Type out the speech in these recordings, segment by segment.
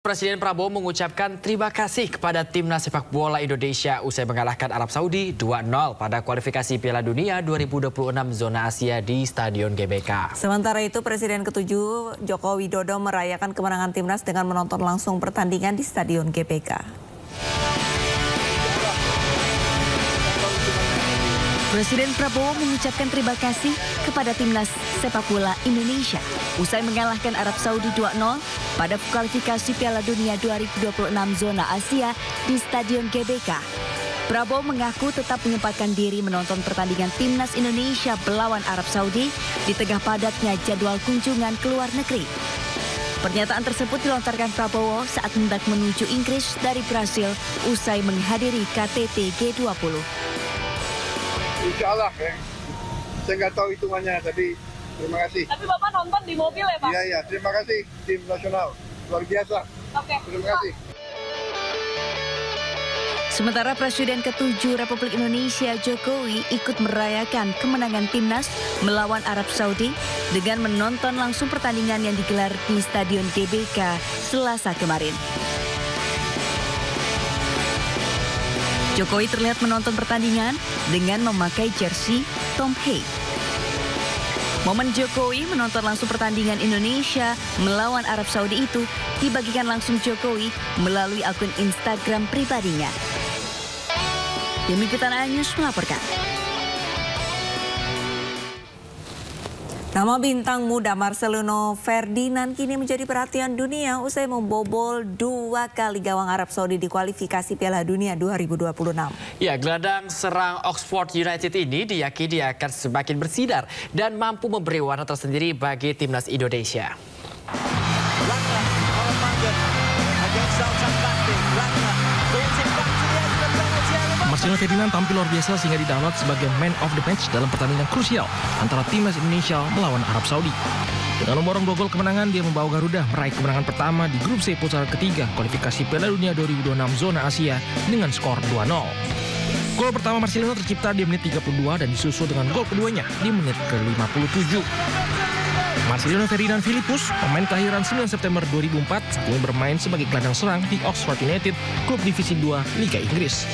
Presiden Prabowo mengucapkan terima kasih kepada timnas sepak bola Indonesia usai mengalahkan Arab Saudi 2-0 pada kualifikasi Piala Dunia 2026 zona Asia di Stadion GBK. Sementara itu, Presiden ke-7 Joko Widodo merayakan kemenangan timnas dengan menonton langsung pertandingan di Stadion GBK. Presiden Prabowo mengucapkan terima kasih kepada timnas sepak bola Indonesia usai mengalahkan Arab Saudi 2-0 pada kualifikasi Piala Dunia 2026 zona Asia di Stadion GBK. Prabowo mengaku tetap menyempatkan diri menonton pertandingan timnas Indonesia melawan Arab Saudi di tengah padatnya jadwal kunjungan ke luar negeri. Pernyataan tersebut dilontarkan Prabowo saat hendak menuju Inggris dari Brasil usai menghadiri KTT G20. Insya Allah ya. Saya nggak tahu hitungannya, tapi terima kasih. Tapi Bapak nonton di mobil ya Pak? Iya, terima kasih tim nasional. Luar biasa. Oke. Terima kasih. Sementara Presiden ke-7 Republik Indonesia Jokowi ikut merayakan kemenangan timnas melawan Arab Saudi dengan menonton langsung pertandingan yang digelar di Stadion GBK Selasa kemarin. Jokowi terlihat menonton pertandingan dengan memakai jersey Tom Hay. Momen Jokowi menonton langsung pertandingan Indonesia melawan Arab Saudi itu dibagikan langsung Jokowi melalui akun Instagram pribadinya. Tim Liputan A-News melaporkan. Nama bintang muda Marcelino Ferdinand kini menjadi perhatian dunia usai membobol 2 kali gawang Arab Saudi di kualifikasi Piala Dunia 2026. Ya, gelandang serang Oxford United ini diyakini akan semakin bersinar dan mampu memberi warna tersendiri bagi timnas Indonesia. Marcelino Ferdinand tampil luar biasa sehingga didownload sebagai man of the match dalam pertandingan krusial antara timnas Indonesia melawan Arab Saudi. Dengan memborong 2 gol kemenangan, dia membawa Garuda meraih kemenangan pertama di grup C putaran ketiga kualifikasi Piala Dunia 2026 zona Asia dengan skor 2-0. Gol pertama Marcelino tercipta di menit 32 dan disusul dengan gol keduanya di menit ke-57. Marcelino Ferdinand Philippus, pemain kelahiran 9 September 2004, saat ini bermain sebagai gelandang serang di Oxford United, klub divisi 2 Liga Inggris.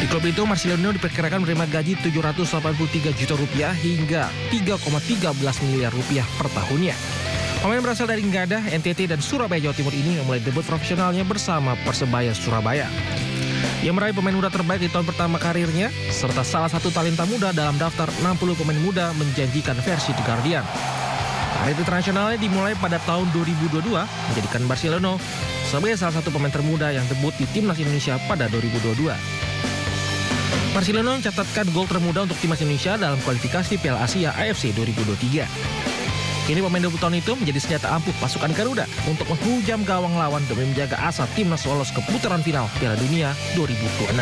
Di klub itu, Marcelino diperkirakan menerima gaji 783 juta rupiah hingga 3,13 miliar rupiah per tahunnya. Pemain berasal dari Ngada, NTT, dan Surabaya, Jawa Timur ini memulai debut profesionalnya bersama Persebaya Surabaya. Ia meraih pemain muda terbaik di tahun pertama karirnya, serta salah satu talenta muda dalam daftar 60 pemain muda menjanjikan versi The Guardian. Karir internasionalnya dimulai pada tahun 2022, menjadikan Marcelino sebagai salah satu pemain termuda yang debut di timnas Indonesia pada 2022. Marcelino mencatatkan gol termuda untuk timnas Indonesia dalam kualifikasi Piala Asia AFC 2023. Kini pemain debut tahun itu menjadi senjata ampuh pasukan Garuda untuk menghujam gawang lawan demi menjaga asa timnas lolos ke putaran final Piala Dunia 2026.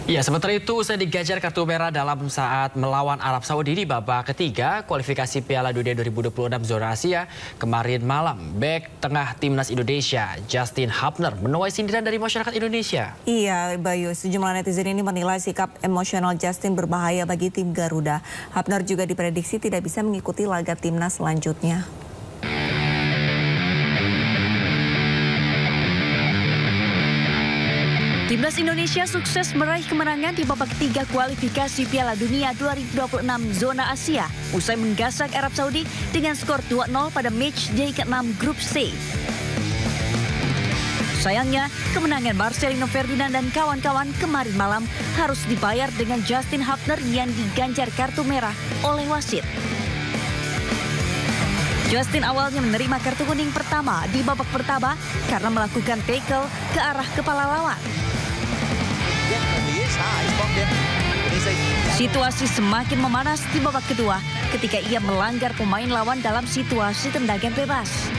Ya, sementara itu usai digajar kartu merah dalam saat melawan Arab Saudi di babak ketiga kualifikasi Piala Dunia 2026 zona Asia kemarin malam, bek tengah timnas Indonesia Justin Hubner menuai sindiran dari masyarakat Indonesia. Iya, Bayu, sejumlah netizen ini menilai sikap emosional Justin berbahaya bagi tim Garuda. Hubner juga diprediksi tidak bisa mengikuti laga timnas selanjutnya. Timnas Indonesia sukses meraih kemenangan di babak ketiga kualifikasi Piala Dunia 2026 zona Asia usai menggasak Arab Saudi dengan skor 2-0 pada match day ke-6 grup C. Sayangnya, kemenangan Marcelino Ferdinand dan kawan-kawan kemarin malam harus dibayar dengan Justin Hubner yang diganjar kartu merah oleh wasit. Justin awalnya menerima kartu kuning pertama di babak pertama karena melakukan tackle ke arah kepala lawan. Situasi semakin memanas di babak kedua ketika ia melanggar pemain lawan dalam situasi tendangan bebas.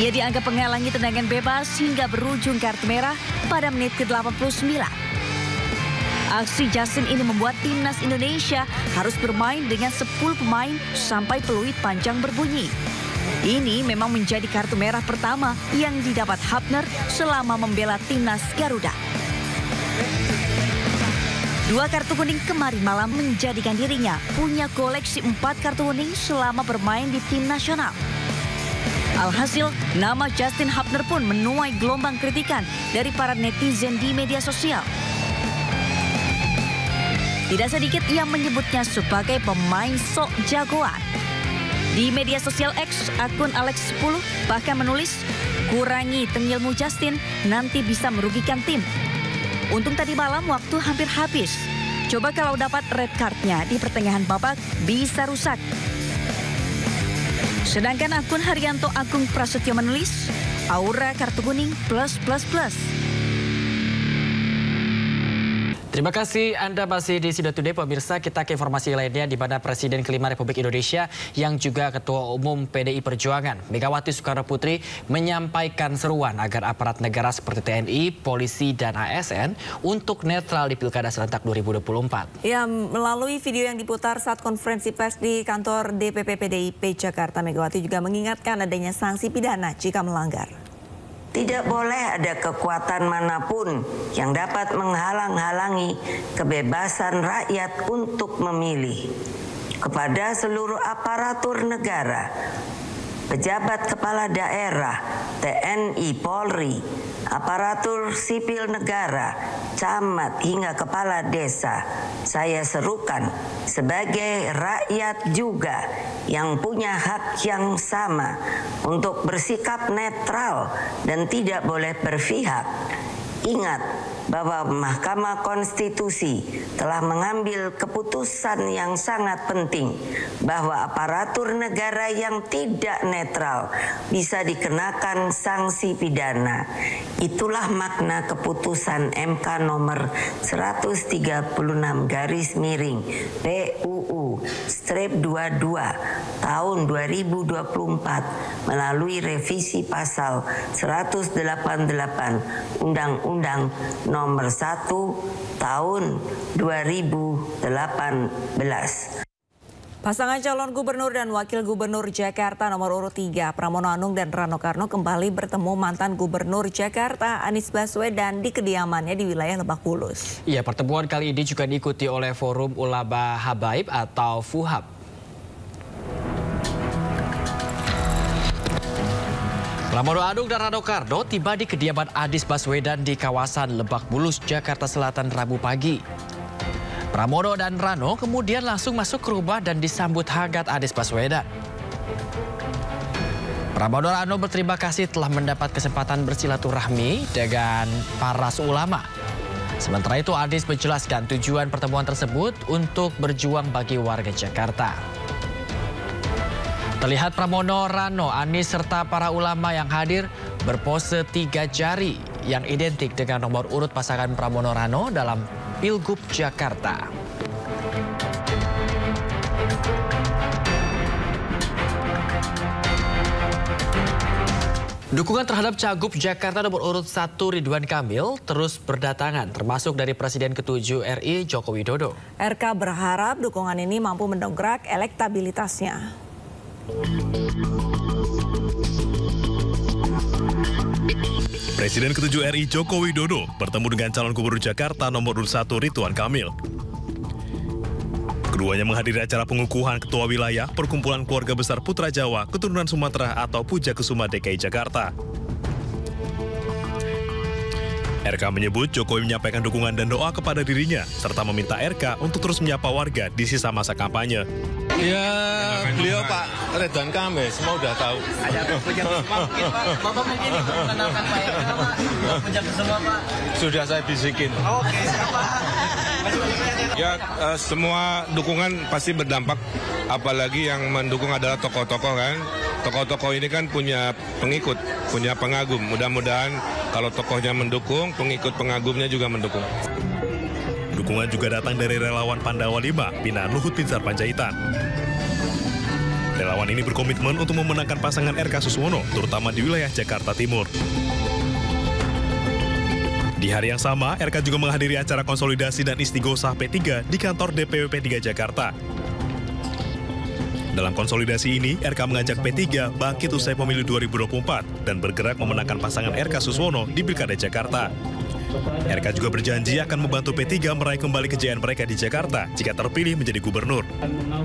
Ia dianggap menghalangi tendangan bebas hingga berujung kartu merah pada menit ke-89. Aksi Justin ini membuat timnas Indonesia harus bermain dengan 10 pemain sampai peluit panjang berbunyi. Ini memang menjadi kartu merah pertama yang didapat Hubner selama membela timnas Garuda. 2 kartu kuning kemarin malam menjadikan dirinya punya koleksi 4 kartu kuning selama bermain di tim nasional. Alhasil, nama Justin Hubner pun menuai gelombang kritikan dari para netizen di media sosial. Tidak sedikit yang menyebutnya sebagai pemain sok jagoan. Di media sosial X, akun Alex10 bahkan menulis, "Kurangi tengilmu Justin, nanti bisa merugikan tim. Untung tadi malam waktu hampir habis. Coba kalau dapat red card-nya di pertengahan babak bisa rusak." Sedangkan akun Haryanto Agung Prasetyo menulis, "Aura kartu kuning plus plus plus." Terima kasih Anda masih di Sido Today, pemirsa. Kita ke informasi lainnya, di mana Presiden kelima Republik Indonesia yang juga Ketua Umum PDI Perjuangan, Megawati Soekarno Putri, menyampaikan seruan agar aparat negara seperti TNI, polisi, dan ASN untuk netral di Pilkada serentak 2024. Ya, melalui video yang diputar saat konferensi pers di kantor DPP PDIP Jakarta, Megawati juga mengingatkan adanya sanksi pidana jika melanggar. Tidak boleh ada kekuatan manapun yang dapat menghalang-halangi kebebasan rakyat untuk memilih. Kepada seluruh aparatur negara, pejabat kepala daerah, TNI, Polri, aparatur sipil negara, camat hingga kepala desa, saya serukan sebagai rakyat juga yang punya hak yang sama untuk bersikap netral dan tidak boleh berpihak. Ingat bahwa Mahkamah Konstitusi telah mengambil keputusan yang sangat penting bahwa aparatur negara yang tidak netral bisa dikenakan sanksi pidana. Itulah makna keputusan MK nomor 136/PUU /22 tahun 2024 melalui revisi pasal 188 Undang-Undang nomor 1 tahun 2018. Pasangan calon gubernur dan wakil gubernur Jakarta nomor urut 3, Pramono Anung dan Rano Karno, kembali bertemu mantan gubernur Jakarta Anies Baswedan di kediamannya di wilayah Lebak Bulus. Iya, pertemuan kali ini juga diikuti oleh Forum Ulama Habaib atau FUHAB. Pramono Anung dan Rano Karno tiba di kediaman Anies Baswedan di kawasan Lebak Bulus, Jakarta Selatan Rabu pagi. Pramono dan Rano kemudian langsung masuk ke rumah dan disambut hangat Anies Baswedan. Pramono dan Rano berterima kasih telah mendapat kesempatan bersilaturahmi dengan para ulama. Sementara itu Anies menjelaskan tujuan pertemuan tersebut untuk berjuang bagi warga Jakarta. Terlihat Pramono, Rano, Anies serta para ulama yang hadir berpose 3 jari yang identik dengan nomor urut pasangan Pramono Rano dalam Pilgub Jakarta. Dukungan terhadap Cagup Jakarta nomor urut 1 Ridwan Kamil terus berdatangan, termasuk dari Presiden ke-7 RI Joko Widodo. RK berharap dukungan ini mampu mendongkrak elektabilitasnya. Presiden ke-7 RI Joko Widodo bertemu dengan calon gubernur Jakarta nomor urut 1 Ridwan Kamil. Keduanya menghadiri acara pengukuhan Ketua Wilayah Perkumpulan Keluarga Besar Putra Jawa Keturunan Sumatera atau Pujakusuma DKI Jakarta. RK menyebut Jokowi menyampaikan dukungan dan doa kepada dirinya serta meminta RK untuk terus menyapa warga di sisa masa kampanye. Ya, beliau Pak Ridwan Kamil semua udah tahu. Ada Pujakusuma mungkin Pak. Bapak mungkin mengenalkan Pak ya. Kenapa Pujakusuma Pak? Sudah saya bisikin. Oke, siapa? Ya, semua dukungan pasti berdampak. Apalagi yang mendukung adalah tokoh-tokoh kan. Tokoh-tokoh ini kan punya pengikut, punya pengagum. Mudah-mudahan kalau tokohnya mendukung, pengikut-pengagumnya juga mendukung. Dukungan juga datang dari relawan Pandawa 5, binaan Luhut Binsar Panjaitan. Relawan ini berkomitmen untuk memenangkan pasangan RK Suswono, terutama di wilayah Jakarta Timur. Di hari yang sama, RK juga menghadiri acara konsolidasi dan istighosah P3 di kantor DPW P3 Jakarta. Dalam konsolidasi ini, RK mengajak P3 bangkit usai pemilu 2024 dan bergerak memenangkan pasangan RK Suswono di Pilkada Jakarta. RK juga berjanji akan membantu P3 meraih kembali kejayaan mereka di Jakarta jika terpilih menjadi gubernur.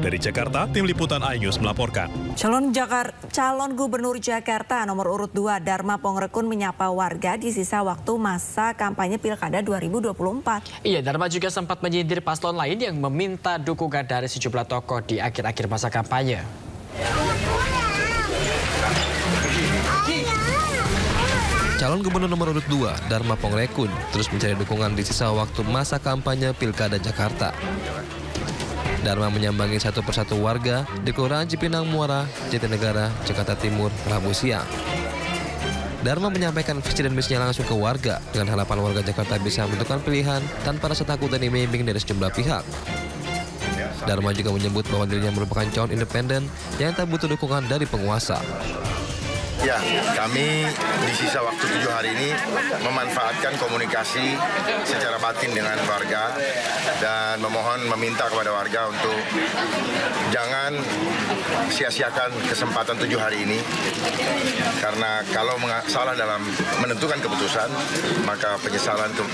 Dari Jakarta, Tim Liputan iNews melaporkan. Calon Gubernur Jakarta nomor urut 2 Dharma Pongrekun menyapa warga di sisa waktu masa kampanye Pilkada 2024. Iya, Dharma juga sempat menyindir paslon lain yang meminta dukungan dari sejumlah tokoh di akhir-akhir masa kampanye. Calon Gubernur nomor urut 2, Dharma Pongrekun, terus mencari dukungan di sisa waktu masa kampanye Pilkada Jakarta. Dharma menyambangi satu persatu warga di Kelurahan Cipinang Muara, Jatinegara, Jakarta Timur, Rabu siang. Dharma menyampaikan visi dan misinya langsung ke warga dengan harapan warga Jakarta bisa menentukan pilihan tanpa rasa takut dan iming-iming dari sejumlah pihak. Dharma juga menyebut bahwa dirinya merupakan calon independen yang tak butuh dukungan dari penguasa. Ya, kami di sisa waktu 7 hari ini memanfaatkan komunikasi secara batin dengan warga dan meminta kepada warga untuk jangan sia-siakan kesempatan 7 hari ini, karena kalau salah dalam menentukan keputusan maka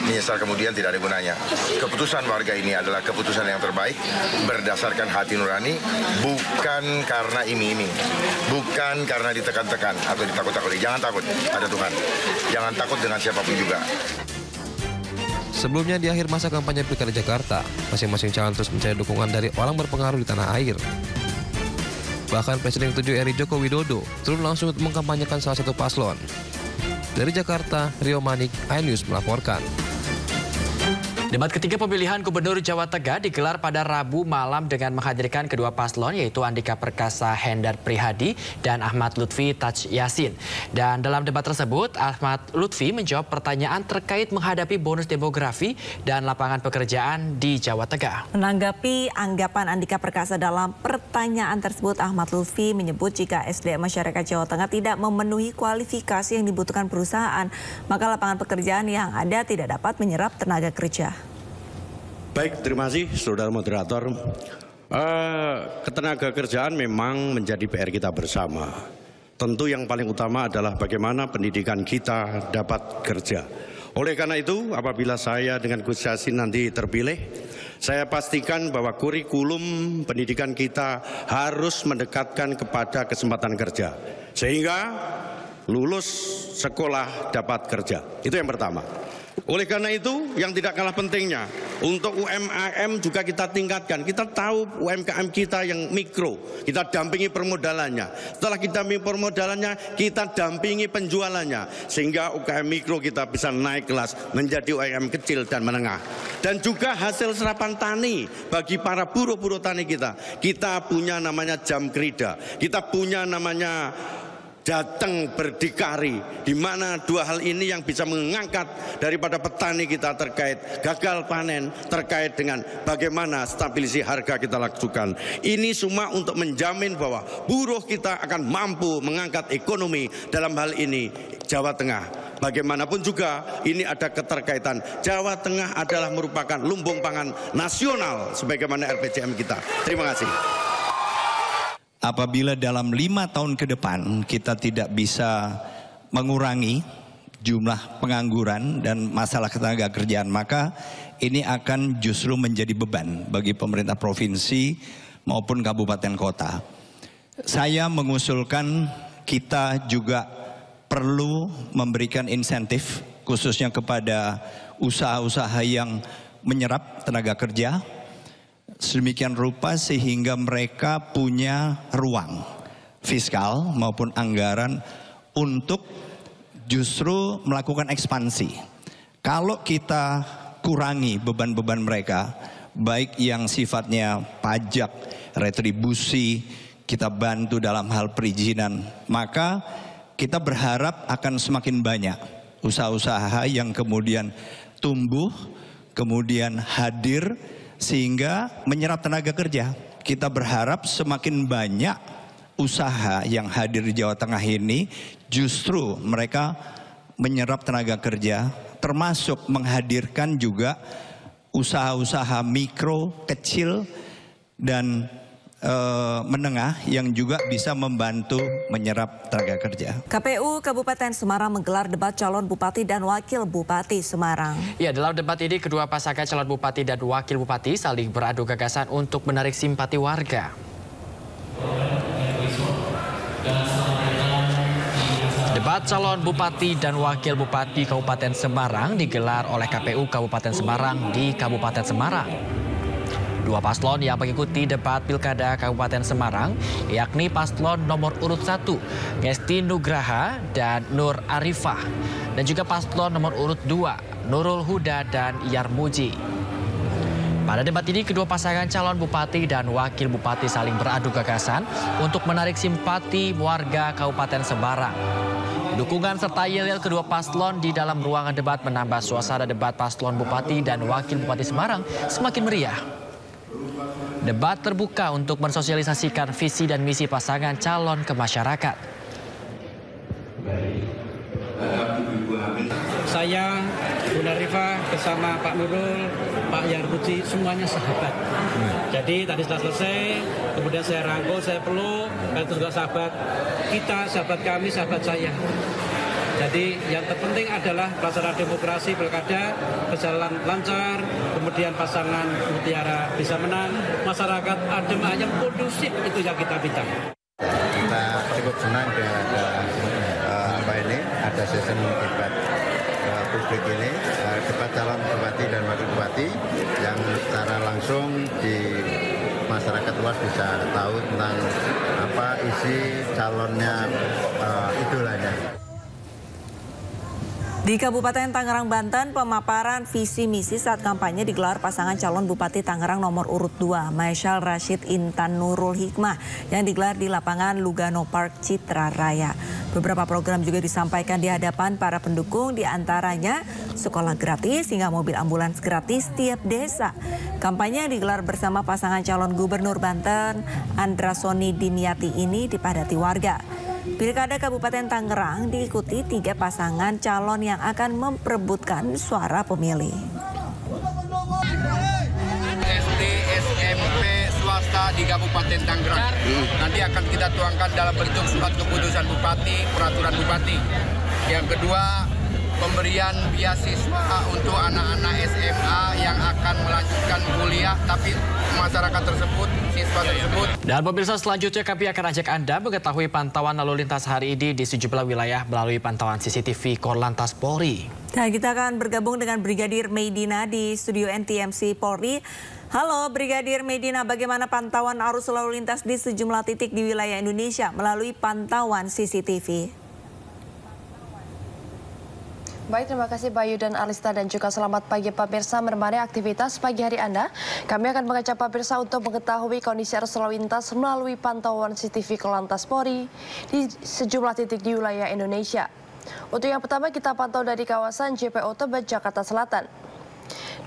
menyesal kemudian tidak ada gunanya. Keputusan warga ini adalah keputusan yang terbaik berdasarkan hati nurani, bukan karena iming-iming, bukan karena ditekan-tekan atau ditakut-takuti. Jangan takut, ada Tuhan. Jangan takut dengan siapapun juga. Sebelumnya di akhir masa kampanye Pilkada Jakarta, masing-masing calon terus mencari dukungan dari orang berpengaruh di tanah air. Bahkan Presiden ke-7 RI Joko Widodo turun langsung untuk mengkampanyekan salah satu paslon. Dari Jakarta, Rio Manik, iNews melaporkan. Debat ketiga pemilihan Gubernur Jawa Tengah digelar pada Rabu malam dengan menghadirkan kedua paslon, yaitu Andika Perkasa Hendar Prihadi dan Ahmad Lutfi Taj Yasin. Dan dalam debat tersebut, Ahmad Lutfi menjawab pertanyaan terkait menghadapi bonus demografi dan lapangan pekerjaan di Jawa Tengah. Menanggapi anggapan Andika Perkasa dalam pertanyaan tersebut, Ahmad Lutfi menyebut jika SDM masyarakat Jawa Tengah tidak memenuhi kualifikasi yang dibutuhkan perusahaan, maka lapangan pekerjaan yang ada tidak dapat menyerap tenaga kerja. Baik, terima kasih Saudara Moderator. Ketenaga kerjaan memang menjadi PR kita bersama. Tentu yang paling utama adalah bagaimana pendidikan kita dapat kerja. Oleh karena itu, apabila saya dengan Gus Yassin nanti terpilih, saya pastikan bahwa kurikulum pendidikan kita harus mendekatkan kepada kesempatan kerja. Sehingga lulus sekolah dapat kerja. Itu yang pertama. Oleh karena itu, yang tidak kalah pentingnya, untuk UMKM juga kita tingkatkan. Kita tahu UMKM kita yang mikro, kita dampingi permodalannya. Setelah kita dampingi permodalannya, kita dampingi penjualannya. Sehingga UMKM mikro kita bisa naik kelas menjadi UMKM kecil dan menengah. Dan juga hasil serapan tani bagi para buruh-buruh tani kita. Kita punya namanya jam krida, kita punya namanya datang berdikari, di mana dua hal ini yang bisa mengangkat daripada petani kita terkait gagal panen, terkait dengan bagaimana stabilisasi harga kita lakukan. Ini semua untuk menjamin bahwa buruh kita akan mampu mengangkat ekonomi. Dalam hal ini Jawa Tengah, bagaimanapun juga ini ada keterkaitan. Jawa Tengah adalah merupakan lumbung pangan nasional sebagaimana RPJM kita. Terima kasih. Apabila dalam 5 tahun ke depan kita tidak bisa mengurangi jumlah pengangguran dan masalah ketenaga kerjaan, maka ini akan justru menjadi beban bagi pemerintah provinsi maupun kabupaten kota. Saya mengusulkan kita juga perlu memberikan insentif khususnya kepada usaha-usaha yang menyerap tenaga kerja, sedemikian rupa sehingga mereka punya ruang fiskal maupun anggaran untuk justru melakukan ekspansi. Kalau kita kurangi beban-beban mereka, baik yang sifatnya pajak, retribusi, kita bantu dalam hal perizinan, maka kita berharap akan semakin banyak usaha-usaha yang kemudian tumbuh, kemudian hadir, sehingga menyerap tenaga kerja. Kita berharap semakin banyak usaha yang hadir di Jawa Tengah ini justru mereka menyerap tenaga kerja, termasuk menghadirkan juga usaha-usaha mikro, kecil, dan menengah yang juga bisa membantu menyerap tenaga kerja. KPU Kabupaten Semarang menggelar debat calon bupati dan wakil bupati Semarang. Ya, dalam debat ini kedua pasangan calon bupati dan wakil bupati saling beradu gagasan untuk menarik simpati warga. Debat calon bupati dan wakil bupati Kabupaten Semarang digelar oleh KPU Kabupaten Semarang di Kabupaten Semarang. Dua paslon yang mengikuti debat Pilkada Kabupaten Semarang, yakni paslon nomor urut 1, Ngesti Nugraha dan Nur Arifah, dan juga paslon nomor urut 2, Nurul Huda dan Yarmuji. Pada debat ini, kedua pasangan calon bupati dan wakil bupati saling beradu gagasan untuk menarik simpati warga Kabupaten Semarang. Dukungan serta yel-yel kedua paslon di dalam ruangan debat menambah suasana debat paslon bupati dan wakil bupati Semarang semakin meriah. Debat terbuka untuk mensosialisasikan visi dan misi pasangan calon ke masyarakat. Saya, Bu Narifah bersama Pak Nurul, Pak Yarmuji, semuanya sahabat. Jadi tadi setelah selesai, kemudian saya rangkul, saya peluk, dan itu juga sahabat kita, sahabat kami, sahabat saya. Jadi yang terpenting adalah pelaksanaan demokrasi pilkada berjalan lancar, kemudian pasangan mutiara bisa menang, masyarakat adem ayem kondusif, itu yang kita minta. Kita cukup senang dengan ada sesi debat publik ini, debat calon bupati dan wakil bupati yang secara langsung di masyarakat luas bisa tahu tentang apa isi calonnya, idolanya. Di Kabupaten Tangerang, Banten, pemaparan visi misi saat kampanye digelar pasangan calon Bupati Tangerang nomor urut 2, Maisyal Rashid Intan Nurul Hikmah, yang digelar di lapangan Lugano Park Citra Raya. Beberapa program juga disampaikan di hadapan para pendukung, diantaranya sekolah gratis hingga mobil ambulans gratis tiap desa. Kampanye yang digelar bersama pasangan calon Gubernur Banten, Andra Soni Dimyati ini dipadati warga. Pilkada Kabupaten Tangerang diikuti 3 pasangan calon yang akan memperebutkan suara pemilih. SD, SMP, swasta di Kabupaten Tangerang. Nanti akan kita tuangkan dalam bentuk surat keputusan bupati, peraturan bupati. Yang kedua, pemberian beasiswa untuk anak-anak SMA yang akan melanjutkan kuliah, tapi masyarakat tersebut, siswa tersebut. Dan pemirsa, selanjutnya kami akan ajak Anda mengetahui pantauan lalu lintas hari ini di sejumlah wilayah melalui pantauan CCTV Korlantas Polri. Nah, kita akan bergabung dengan Brigadir Meidina di studio NTMC Polri. Halo Brigadir Meidina, bagaimana pantauan arus lalu lintas di sejumlah titik di wilayah Indonesia melalui pantauan CCTV? Baik, terima kasih Bayu dan Alista, dan juga selamat pagi pemirsa. Menemani aktivitas pagi hari Anda, kami akan mengajak pemirsa untuk mengetahui kondisi arus lalu lintas melalui pantauan CCTV Korlantas Polri di sejumlah titik di wilayah Indonesia. Untuk yang pertama, kita pantau dari kawasan JPO Tebet, Jakarta Selatan,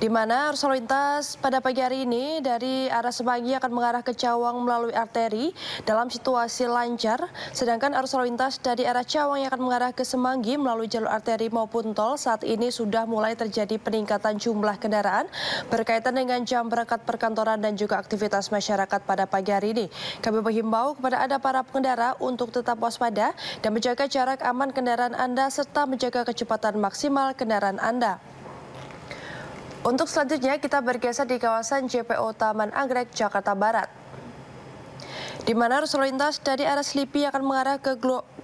di mana arus lalu lintas pada pagi hari ini dari arah Semanggi akan mengarah ke Cawang melalui arteri dalam situasi lancar, sedangkan arus lalu lintas dari arah Cawang yang akan mengarah ke Semanggi melalui jalur arteri maupun tol saat ini sudah mulai terjadi peningkatan jumlah kendaraan berkaitan dengan jam berangkat perkantoran dan juga aktivitas masyarakat pada pagi hari ini. Kami menghimbau kepada Anda para pengendara untuk tetap waspada dan menjaga jarak aman kendaraan Anda serta menjaga kecepatan maksimal kendaraan Anda. Untuk selanjutnya kita bergeser di kawasan JPO Taman Anggrek, Jakarta Barat, di mana arus lalu lintas dari arah Slipi akan mengarah ke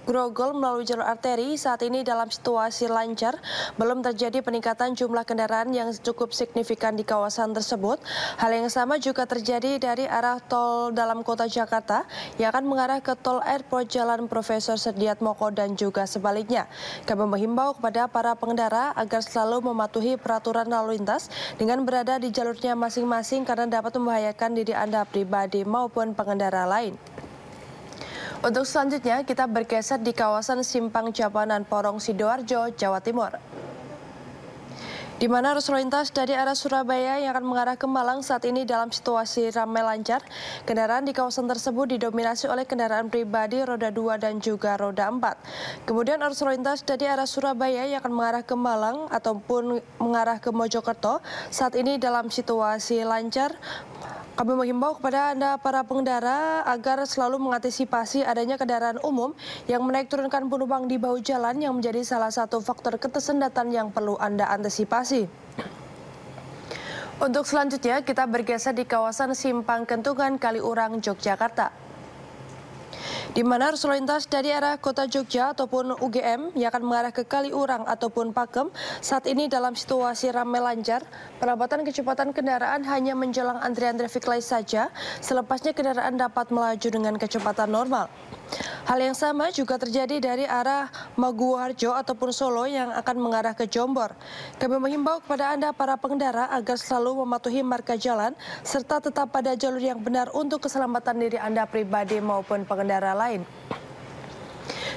Grogol melalui jalur arteri saat ini dalam situasi lancar, belum terjadi peningkatan jumlah kendaraan yang cukup signifikan di kawasan tersebut. Hal yang sama juga terjadi dari arah tol dalam kota Jakarta yang akan mengarah ke tol Airport Jalan Profesor Sediatmoko dan juga sebaliknya. Kami menghimbau kepada para pengendara agar selalu mematuhi peraturan lalu lintas dengan berada di jalurnya masing-masing karena dapat membahayakan diri Anda pribadi maupun pengendara lain. Untuk selanjutnya kita bergeser di kawasan Simpang Japanan Porong Sidoarjo, Jawa Timur, di mana arus lalu lintas dari arah Surabaya yang akan mengarah ke Malang saat ini dalam situasi ramai lancar. Kendaraan di kawasan tersebut didominasi oleh kendaraan pribadi roda 2 dan juga roda 4. Kemudian arus lalu lintas dari arah Surabaya yang akan mengarah ke Malang ataupun mengarah ke Mojokerto saat ini dalam situasi lancar. Kami menghimbau kepada Anda para pengendara agar selalu mengantisipasi adanya kendaraan umum yang menaik turunkan penumpang di bahu jalan yang menjadi salah satu faktor ketersendatan yang perlu Anda antisipasi. Untuk selanjutnya kita bergeser di kawasan Simpang Kentungan Kaliurang, Yogyakarta, di mana arus lalu lintas dari arah kota Jogja ataupun UGM yang akan mengarah ke Kaliurang ataupun Pakem saat ini dalam situasi ramai lancar. Penambatan kecepatan kendaraan hanya menjelang antrian traffic light saja, selepasnya kendaraan dapat melaju dengan kecepatan normal. Hal yang sama juga terjadi dari arah Maguwoharjo ataupun Solo yang akan mengarah ke Jombor. Kami menghimbau kepada Anda para pengendara agar selalu mematuhi marka jalan serta tetap pada jalur yang benar untuk keselamatan diri Anda pribadi maupun pengendara lain.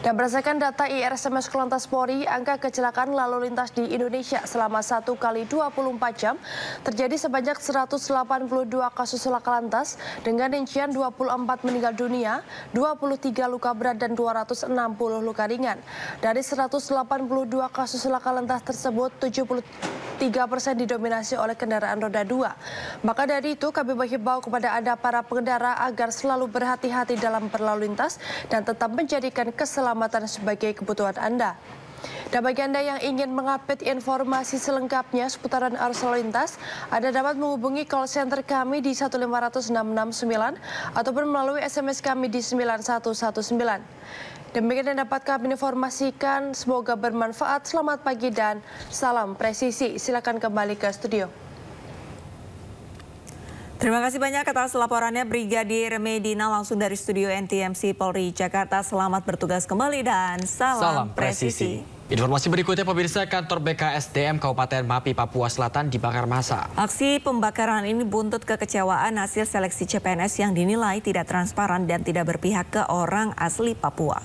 Dan berdasarkan data IRSMS Korlantas Polri, angka kecelakaan lalu lintas di Indonesia selama 1 kali 24 jam terjadi sebanyak 182 kasus laka lantas dengan rincian 24 meninggal dunia, 23 luka berat dan 260 luka ringan. Dari 182 kasus laka lantas tersebut, 73% didominasi oleh kendaraan roda 2. Maka dari itu kami menghimbau kepada Anda para pengendara agar selalu berhati-hati dalam berlalu lintas dan tetap menjadikan keselamatan sebagai kebutuhan Anda. Dan bagi Anda yang ingin mengupdate informasi selengkapnya seputaran arus lalu lintas, Anda dapat menghubungi call center kami di 1500669 ataupun melalui SMS kami di 9119. Demikian yang dapat kami informasikan, semoga bermanfaat. Selamat pagi dan salam presisi. Silakan kembali ke studio. Terima kasih banyak atas laporannya Brigadir Medina langsung dari studio NTMC Polri Jakarta. Selamat bertugas kembali dan salam presisi. Informasi berikutnya, pemirsa, kantor BKSDM Kabupaten Mapi, Papua Selatan dibakar massa. Aksi pembakaran ini buntut kekecewaan hasil seleksi CPNS yang dinilai tidak transparan dan tidak berpihak ke orang asli Papua.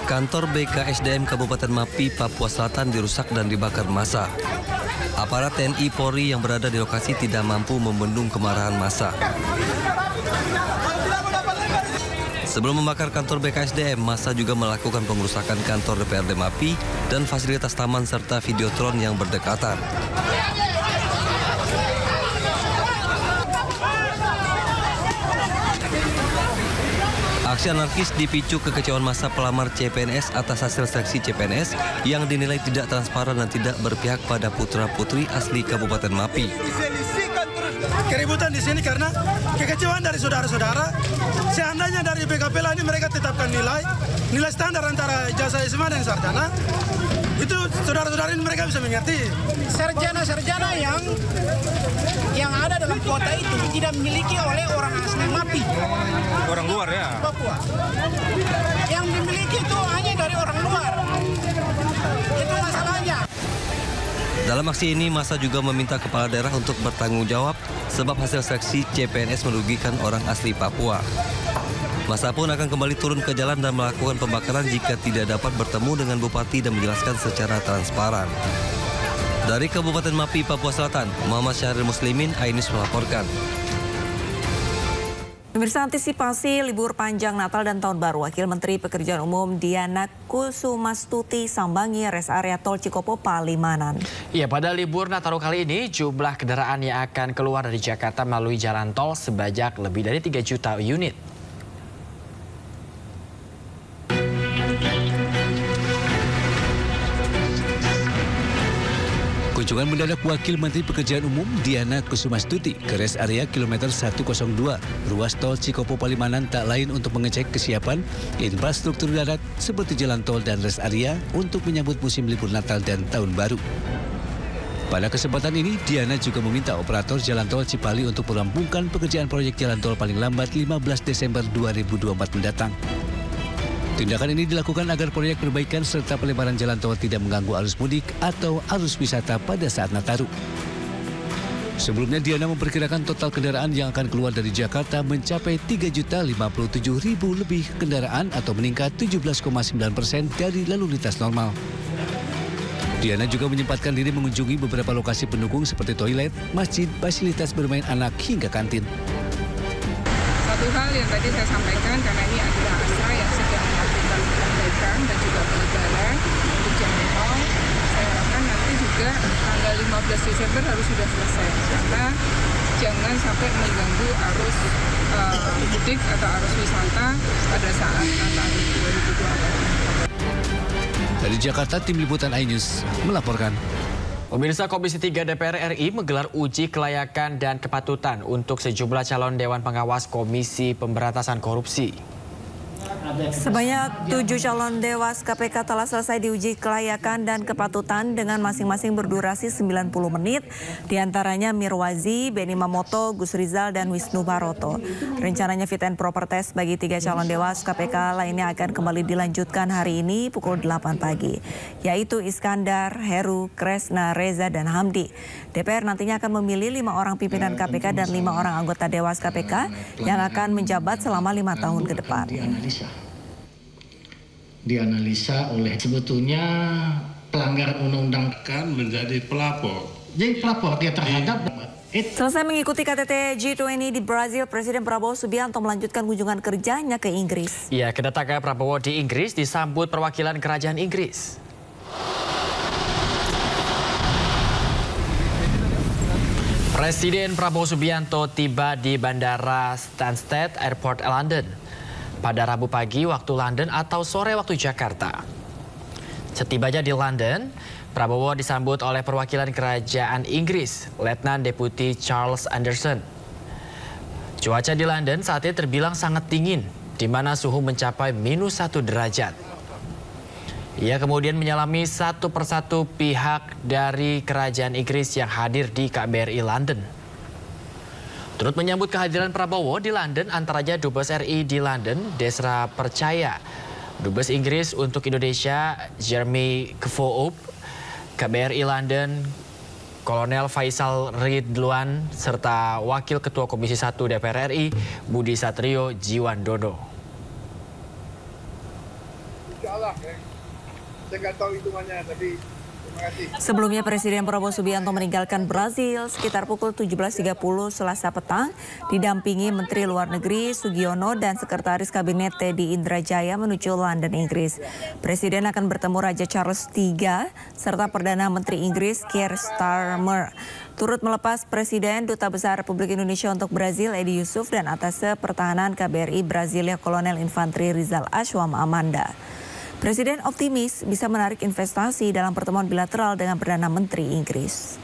Kantor BKSDM Kabupaten Mapi, Papua Selatan dirusak dan dibakar massa. Aparat TNI Polri yang berada di lokasi tidak mampu membendung kemarahan massa. Sebelum membakar kantor BKSDM, massa juga melakukan pengerusakan kantor DPRD Mapi dan fasilitas taman serta videotron yang berdekatan. Aksi anarkis dipicu kekecewaan massa pelamar CPNS atas hasil seleksi CPNS yang dinilai tidak transparan dan tidak berpihak pada putra-putri asli Kabupaten Mapi. Keributan di sini karena kekecewaan dari saudara-saudara. Seandainya dari BKPLA ini mereka tetapkan nilai standar antara ijazah SMA dan sarjana, itu saudara-saudara ini mereka bisa mengerti. Sarjana-sarjana yang ada dalam kuota itu tidak dimiliki oleh orang asli Mapi. Orang luar ya? Papua. Yang dimiliki itu hanya dari orang luar. Itu masalahnya. Dalam aksi ini, massa juga meminta kepala daerah untuk bertanggung jawab sebab hasil seleksi CPNS merugikan orang asli Papua. Massa pun akan kembali turun ke jalan dan melakukan pembakaran jika tidak dapat bertemu dengan Bupati dan menjelaskan secara transparan. Dari Kabupaten Mapi, Papua Selatan, Muhammad Syahril Muslimin, Ainus melaporkan. Pemirsa, antisipasi libur panjang Natal dan Tahun Baru, Wakil Menteri Pekerjaan Umum Diana Kusumastuti sambangi res area tol Cikopo Palimanan. Iya, pada libur Nataru kali ini jumlah kendaraan yang akan keluar dari Jakarta melalui jalan tol sebanyak lebih dari 3 juta unit. Kunjungan mendadak Wakil Menteri Pekerjaan Umum Diana Kusumastuti ke res area kilometer 102 ruas tol Cikopo Palimanan tak lain untuk mengecek kesiapan infrastruktur darat seperti jalan tol dan res area untuk menyambut musim libur Natal dan Tahun Baru. Pada kesempatan ini, Diana juga meminta operator jalan tol Cipali untuk merampungkan pekerjaan proyek jalan tol paling lambat 15 Desember 2024 mendatang. Tindakan ini dilakukan agar proyek perbaikan serta pelebaran jalan tol tidak mengganggu arus mudik atau arus wisata pada saat Nataru. Sebelumnya, Diana memperkirakan total kendaraan yang akan keluar dari Jakarta mencapai 3.057.000 lebih kendaraan atau meningkat 17,9% dari lalu lintas normal. Diana juga menyempatkan diri mengunjungi beberapa lokasi pendukung seperti toilet, masjid, fasilitas bermain anak hingga kantin. Satu hal yang tadi saya sampaikan, karena ini adalah asra yang sedang melakukan perbaikan sekarang dan juga penyebaran untuk jalan tol. Saya harapkan nanti juga tanggal 15 Desember harus sudah selesai karena jangan sampai mengganggu arus mudik atau arus wisata pada saat Nataru 2024. Dari Jakarta, Tim Liputan iNews melaporkan. Pemirsa, Komisi 3 DPR RI menggelar uji kelayakan dan kepatutan untuk sejumlah calon Dewan Pengawas Komisi Pemberantasan Korupsi. Sebanyak 7 calon dewas KPK telah selesai diuji kelayakan dan kepatutan dengan masing-masing berdurasi 90 menit. Di antaranya Mirwazi, Beni Mamoto, Gus Rizal, dan Wisnu Baroto. Rencananya fit and proper test bagi 3 calon dewas KPK lainnya akan kembali dilanjutkan hari ini pukul 8 pagi. Yaitu Iskandar, Heru, Kresna, Reza, dan Hamdi. DPR nantinya akan memilih 5 orang pimpinan KPK dan 5 orang anggota dewas KPK yang akan menjabat selama 5 tahun ke depan. Dianalisa oleh sebetulnya pelanggaran undang-undang kan menjadi pelapor. Jadi pelapor dia terhadap. Selesai mengikuti KTT G20 di Brazil, Presiden Prabowo Subianto melanjutkan kunjungan kerjanya ke Inggris. Ya, kedatangan Prabowo di Inggris disambut perwakilan kerajaan Inggris. Presiden Prabowo Subianto tiba di Bandara Stansted Airport London pada Rabu pagi waktu London atau sore waktu Jakarta. Setibanya di London, Prabowo disambut oleh perwakilan kerajaan Inggris, Letnan Deputi Charles Anderson. Cuaca di London saat ini terbilang sangat dingin, di mana suhu mencapai -1 derajat. Ia kemudian menyalami satu persatu pihak dari kerajaan Inggris yang hadir di KBRI London. Turut menyambut kehadiran Prabowo di London antaranya Dubes RI di London, Desra Percaya, Dubes Inggris untuk Indonesia, Jeremy Kvoop, KBRI London, Kolonel Faisal Ridwan, serta Wakil Ketua Komisi 1 DPR RI, Budi Satrio Jiwandono. Insya Allah, saya nggak tahu hitungannya, tapi sebelumnya Presiden Prabowo Subianto meninggalkan Brazil sekitar pukul 17.30 Selasa petang didampingi Menteri Luar Negeri Sugiono dan Sekretaris Kabinet Teddy Indrajaya menuju London, Inggris. Presiden akan bertemu Raja Charles III serta Perdana Menteri Inggris Keir Starmer. Turut melepas Presiden Duta Besar Republik Indonesia untuk Brazil Edi Yusuf dan Atase Pertahanan KBRI Brasilia Kolonel Infantri Rizal Ashwam Amanda. Presiden optimis bisa menarik investasi dalam pertemuan bilateral dengan Perdana Menteri Inggris.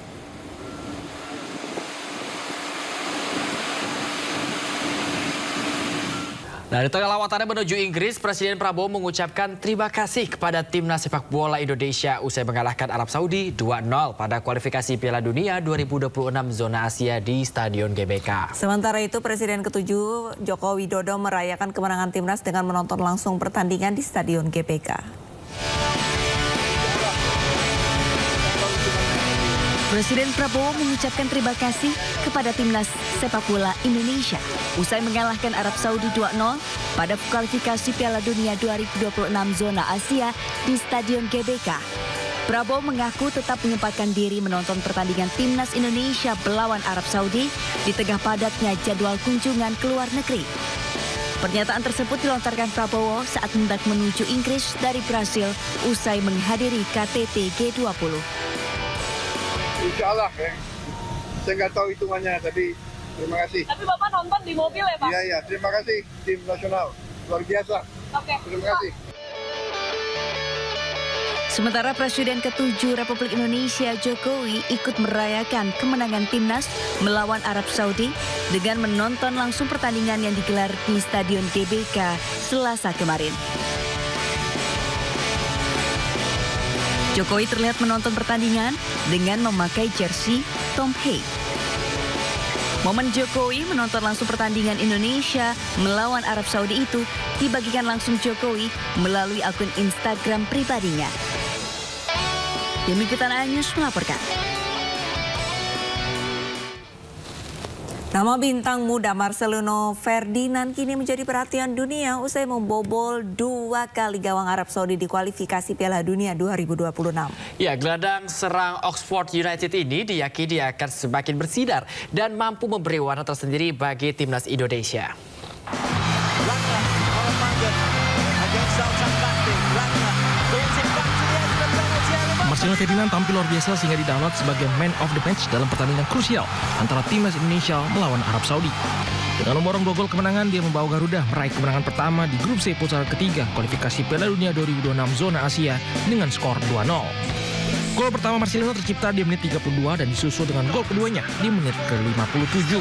Nah, di tengah lawatannya menuju Inggris, Presiden Prabowo mengucapkan terima kasih kepada timnas sepak bola Indonesia usai mengalahkan Arab Saudi 2-0 pada kualifikasi Piala Dunia 2026 zona Asia di Stadion GBK. Sementara itu, Presiden ke-7 Joko Widodo merayakan kemenangan timnas dengan menonton langsung pertandingan di Stadion GBK. Presiden Prabowo mengucapkan terima kasih kepada timnas sepak bola Indonesia usai mengalahkan Arab Saudi 2-0 pada kualifikasi Piala Dunia 2026 zona Asia di Stadion GBK. Prabowo mengaku tetap menyempatkan diri menonton pertandingan timnas Indonesia melawan Arab Saudi di tengah padatnya jadwal kunjungan ke luar negeri. Pernyataan tersebut dilontarkan Prabowo saat hendak menuju Inggris dari Brasil usai menghadiri KTT G20. Insya Allah, saya nggak tahu hitungannya, tapi terima kasih. Tapi Bapak nonton di mobil ya Pak? Iya, terima kasih tim nasional, luar biasa. Oke. Terima kasih. Sementara Presiden ke-7 Republik Indonesia Jokowi ikut merayakan kemenangan timnas melawan Arab Saudi dengan menonton langsung pertandingan yang digelar di Stadion GBK Selasa kemarin. Jokowi terlihat menonton pertandingan dengan memakai jersey Tom Hague. Momen Jokowi menonton langsung pertandingan Indonesia melawan Arab Saudi itu dibagikan langsung Jokowi melalui akun Instagram pribadinya. Tim Liputan iNews melaporkan. Nama bintang muda Marcelino Ferdinand kini menjadi perhatian dunia usai membobol 2 kali gawang Arab Saudi di kualifikasi Piala Dunia 2026. Ya, gelandang serang Oxford United ini diyakini akan semakin bersinar dan mampu memberi warna tersendiri bagi timnas Indonesia. Ratna Marcelino Ferdinand tampil luar biasa sehingga didownload sebagai man of the match dalam pertandingan krusial antara timnas Indonesia melawan Arab Saudi. Dengan memborong 2 gol kemenangan, dia membawa Garuda meraih kemenangan pertama di grup C putaran ketiga kualifikasi Piala Dunia 2026 zona Asia dengan skor 2-0. Gol pertama Marcelino tercipta di menit 32 dan disusul dengan gol keduanya di menit ke-57.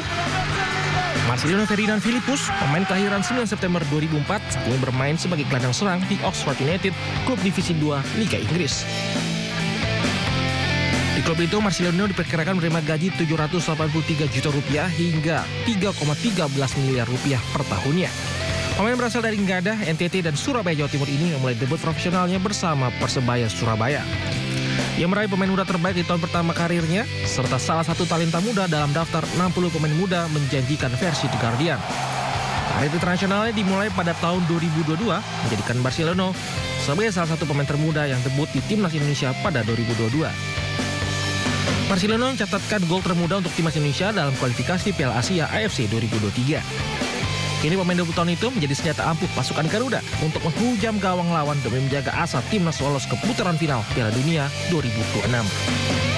Marcelino Ferdinand Philippus, pemain kelahiran 9 September 2004, saat ini bermain sebagai gelandang serang di Oxford United, klub divisi 2 Liga Inggris. Di klub itu, Marcelino diperkirakan menerima gaji 783 juta rupiah hingga 3,13 miliar rupiah per tahunnya. Pemain berasal dari Ngada, NTT, dan Surabaya, Jawa Timur ini memulai debut profesionalnya bersama Persebaya Surabaya. Ia meraih pemain muda terbaik di tahun pertama karirnya, serta salah satu talenta muda dalam daftar 60 pemain muda menjanjikan versi The Guardian. Karir internasionalnya dimulai pada tahun 2022, menjadikan Marcelino sebagai salah satu pemain termuda yang debut di timnas Indonesia pada 2022. Marcelino mencatatkan gol termuda untuk timnas Indonesia dalam kualifikasi Piala Asia AFC 2023. Kini pemain debutan itu menjadi senjata ampuh pasukan Garuda untuk menghujam gawang lawan demi menjaga asa timnas lolos ke putaran final Piala Dunia 2026.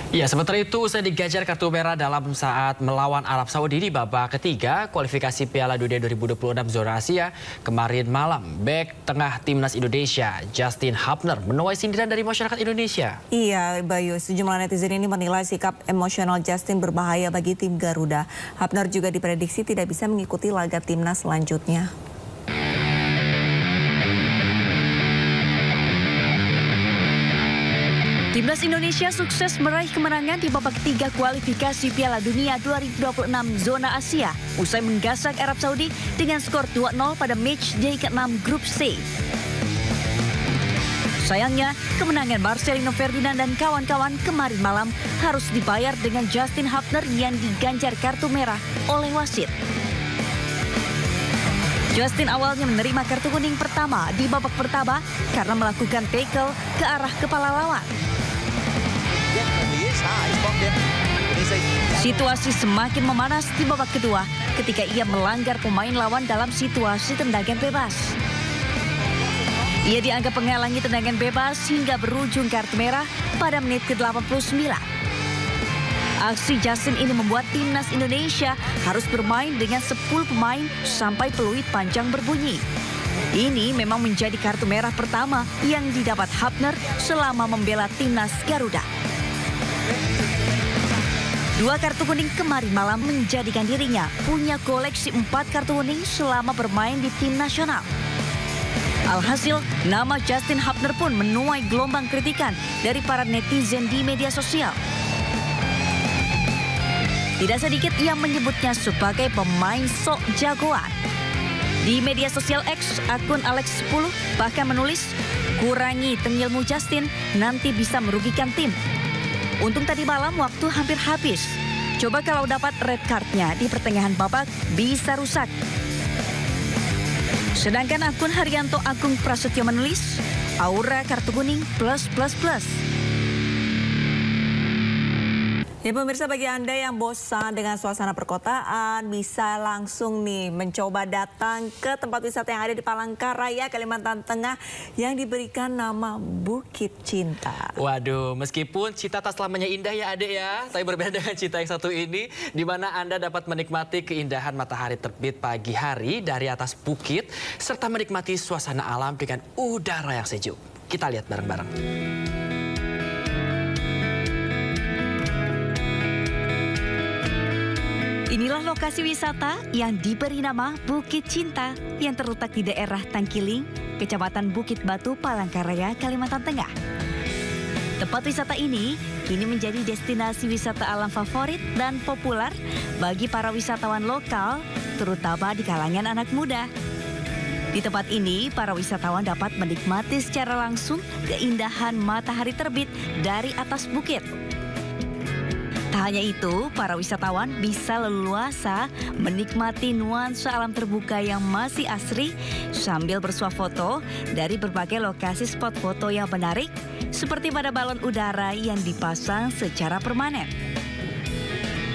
Ya, sementara itu usai digajar kartu merah dalam saat melawan Arab Saudi di babak ketiga kualifikasi Piala Dunia 2026 zona Asia kemarin malam, bek tengah timnas Indonesia Justin Hubner menuai sindiran dari masyarakat Indonesia. Iya, Bayu, sejumlah netizen ini menilai sikap emosional Justin berbahaya bagi tim Garuda. Hubner juga diprediksi tidak bisa mengikuti laga timnas selanjutnya. Timnas Indonesia sukses meraih kemenangan di babak ketiga kualifikasi Piala Dunia 2026 zona Asia usai menggasak Arab Saudi dengan skor 2-0 pada match day ke-6 grup C. Sayangnya, kemenangan Marcelino Ferdinand dan kawan-kawan kemarin malam harus dibayar dengan Justin Hubner yang diganjar kartu merah oleh wasit. Justin awalnya menerima kartu kuning pertama di babak pertama karena melakukan tackle ke arah kepala lawan. Situasi semakin memanas di babak kedua ketika ia melanggar pemain lawan dalam situasi tendangan bebas. Ia dianggap menghalangi tendangan bebas hingga berujung kartu merah pada menit ke-89. Aksi Justin ini membuat timnas Indonesia harus bermain dengan 10 pemain sampai peluit panjang berbunyi. Ini memang menjadi kartu merah pertama yang didapat Hubner selama membela timnas Garuda. 2 kartu kuning kemarin malam menjadikan dirinya punya koleksi 4 kartu kuning selama bermain di tim nasional. Alhasil, nama Justin Hubner pun menuai gelombang kritikan dari para netizen di media sosial. Tidak sedikit yang menyebutnya sebagai pemain sok jagoan. Di media sosial X, akun Alex10 bahkan menulis, "Kurangi tengilmu Justin, nanti bisa merugikan tim. Untung tadi malam waktu hampir habis. Coba kalau dapat red card-nya di pertengahan babak, bisa rusak." Sedangkan akun Haryanto Agung Prasetyo menulis, "Aura kartu kuning plus plus plus." Ya pemirsa, bagi Anda yang bosan dengan suasana perkotaan, bisa langsung nih mencoba datang ke tempat wisata yang ada di Palangkaraya, Kalimantan Tengah yang diberikan nama Bukit Cinta. Waduh, meskipun Cinta tak selamanya indah ya adek ya, tapi berbeda dengan Cinta yang satu ini, di mana Anda dapat menikmati keindahan matahari terbit pagi hari dari atas bukit, serta menikmati suasana alam dengan udara yang sejuk. Kita lihat bareng-bareng. Inilah lokasi wisata yang diberi nama Bukit Cinta yang terletak di daerah Tangkiling, Kecamatan Bukit Batu, Palangkaraya, Kalimantan Tengah. Tempat wisata ini kini menjadi destinasi wisata alam favorit dan populer bagi para wisatawan lokal, terutama di kalangan anak muda. Di tempat ini, para wisatawan dapat menikmati secara langsung keindahan matahari terbit dari atas bukit. Tak hanya itu, para wisatawan bisa leluasa menikmati nuansa alam terbuka yang masih asri sambil bersuah foto dari berbagai lokasi spot foto yang menarik seperti pada balon udara yang dipasang secara permanen.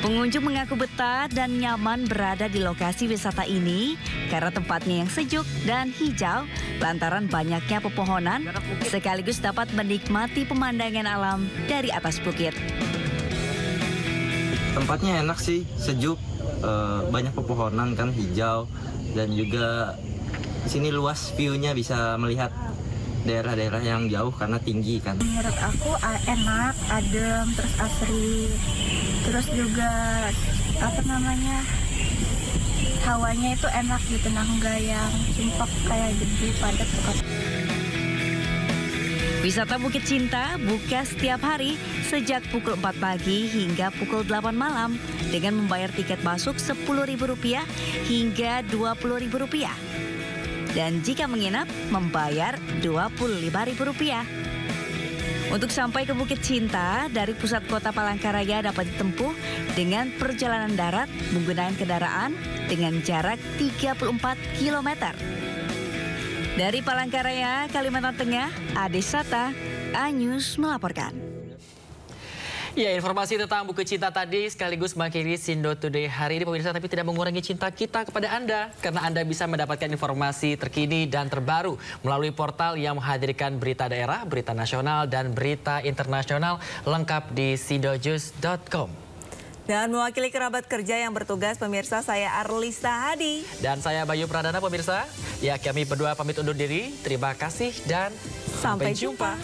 Pengunjung mengaku betah dan nyaman berada di lokasi wisata ini karena tempatnya yang sejuk dan hijau lantaran banyaknya pepohonan sekaligus dapat menikmati pemandangan alam dari atas bukit. Tempatnya enak sih, sejuk, banyak pepohonan kan, hijau, dan juga di sini luas view-nya, bisa melihat daerah-daerah yang jauh karena tinggi kan. Menurut aku enak, adem, terus asri, terus juga hawanya itu enak gitu, nggak yang sumpah kayak gede padat. Wisata Bukit Cinta buka setiap hari sejak pukul 4 pagi hingga pukul 8 malam dengan membayar tiket masuk Rp10.000 hingga Rp20.000. Dan jika menginap, membayar Rp25.000. Untuk sampai ke Bukit Cinta, dari pusat kota Palangkaraya dapat ditempuh dengan perjalanan darat menggunakan kendaraan dengan jarak 34 km. Dari Palangkaraya, Kalimantan Tengah, Ade Sata, A-News melaporkan. Ya, informasi tentang Bukit Cinta tadi sekaligus mengakhiri Sindo Today hari ini pemirsa, tapi tidak mengurangi cinta kita kepada Anda karena Anda bisa mendapatkan informasi terkini dan terbaru melalui portal yang menghadirkan berita daerah, berita nasional dan berita internasional lengkap di sindojus.com. Dan mewakili kerabat kerja yang bertugas, pemirsa, saya Arlista Hadi. Dan saya Bayu Pradana, pemirsa. Ya, kami berdua pamit undur diri. Terima kasih dan sampai jumpa.